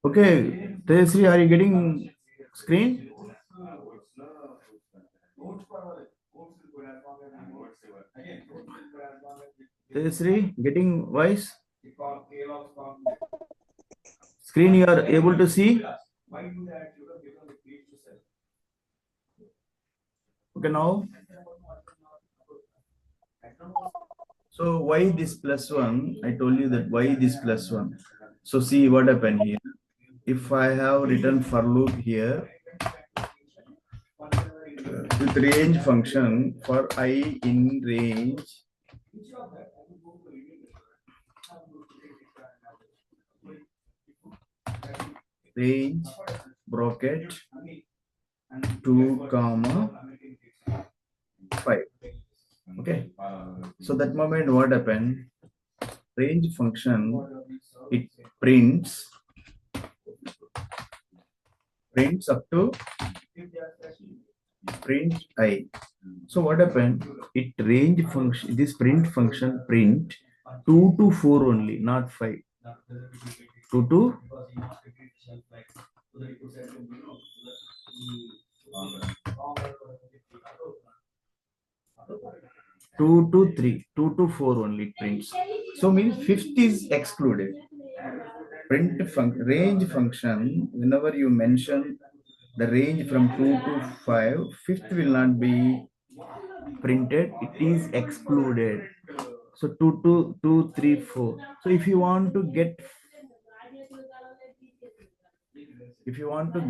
Okay, Tejasri, are you getting screen? Tejasri, getting voice? Screen you are able to see? Okay, now. So why this plus one? I told you that why this plus one. So see what happened here. If I have written for loop here with range function for I in range bracket 2 comma 5. Okay, so that moment what happened, range function, it prints up to print I. So what happened, it range function, this print function print 2 to 4 only, not 5. 2 to 2 to 3, 2 to 4 only it prints. So means fifth is excluded. Range function, whenever you mention the range from 2 to 5, fifth will not be printed, it is excluded. So 2 to 2, 3, 4. So if you want to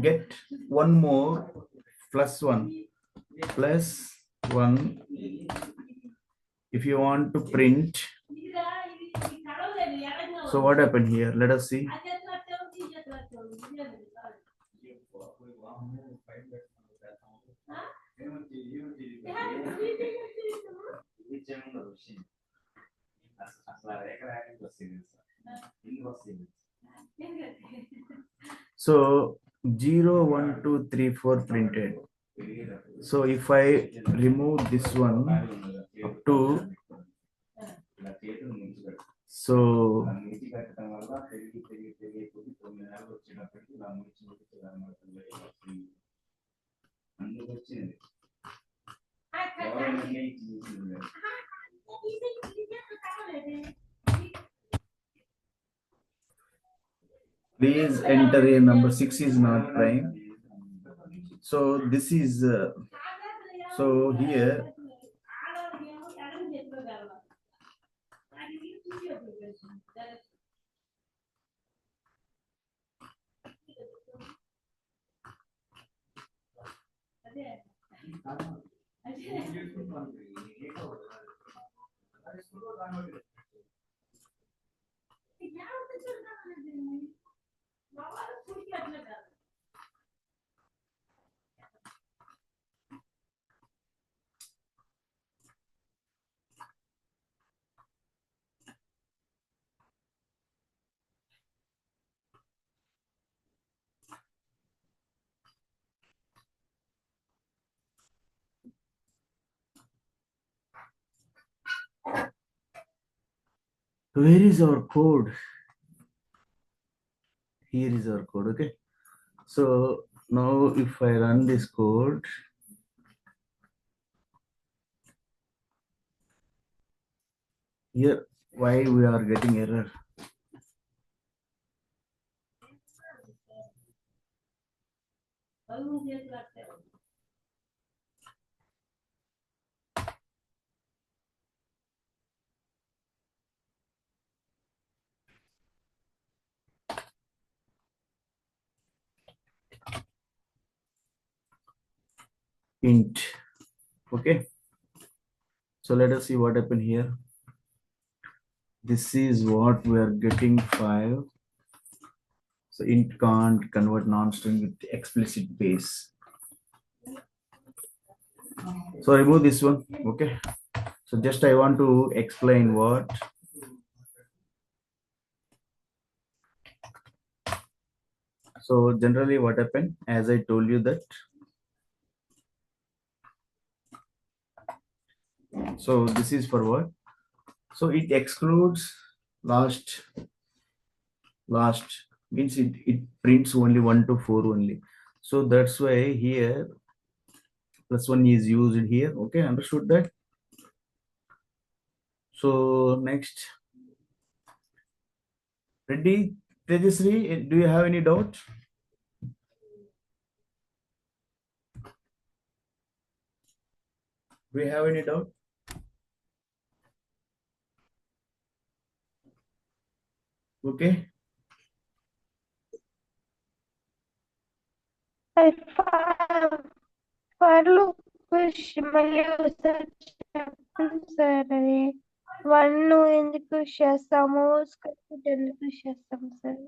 get one more plus 1, if you want to print, so what happened here, let us see. So 0, 1, 2, 3, 4 printed. So if I remove this one up to, so please enter a number. 6 is not prime. So this is so here where is our code? Here is our code. Okay, so now if I run this code, here why we are getting error? Int. Okay, so let us see what happened here. This is what we are getting 5. So int can't convert non-string with explicit base. So remove this one. Okay, so just I want to explain what. So generally what happened, as I told you that, so this is for what? So it excludes last means it prints only 1 to 4 only. So that's why here +1 is used here. Okay, understood that? So next, ready, Tejasri, do you have any doubt? Do you have any doubt? Okay. For మళ్ళీ ఒకసారి చెప్పండి sir అది 1 ఎందుకు చేస్తాము script ఎందుకు చేస్తాము sir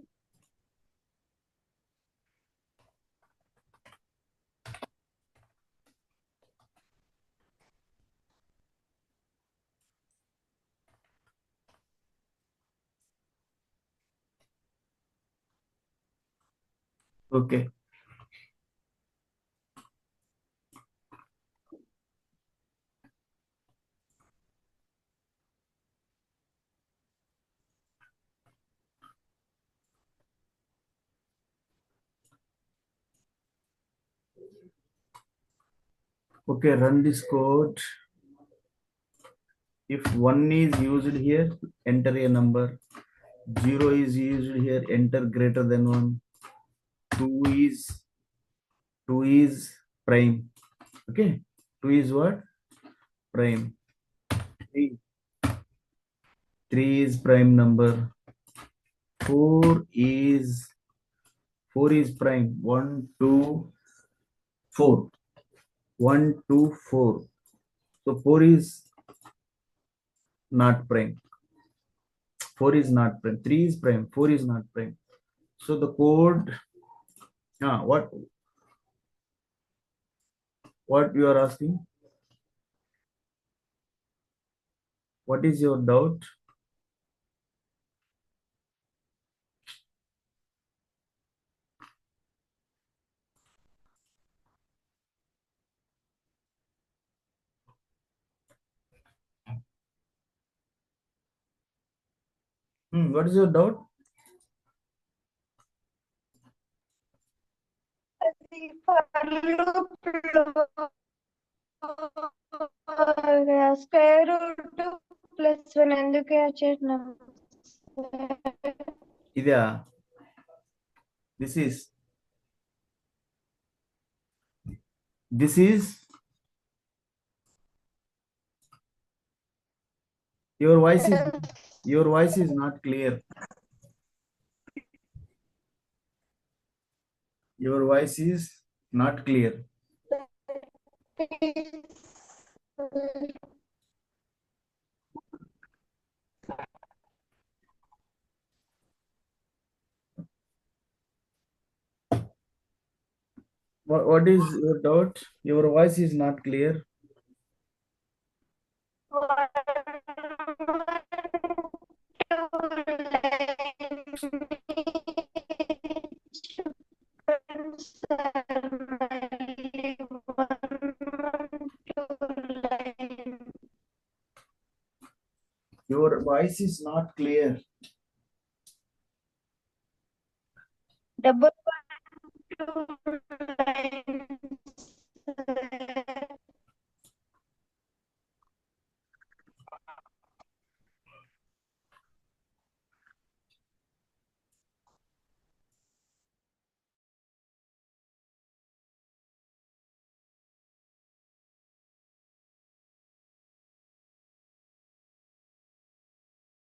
Okay. Okay, run this code. If 1 is used here, enter a number. 0 is used here, enter greater than 1. 2 is 2 is prime. Okay. 2 is what? Prime. 3, 3 is prime number. 4 is 4 is prime. 1, 2, 4. 1, 2, 4. So 4 is not prime. 4 is not prime. 3 is prime. 4 is not prime. So the code, what you are asking? What is your doubt? What is your doubt? అది for square root +1 ఎందుకు చేసినాం Idya, this is your voice is not clear. Your voice is not clear. What is your doubt? Your voice is not clear. Your voice is not clear. Double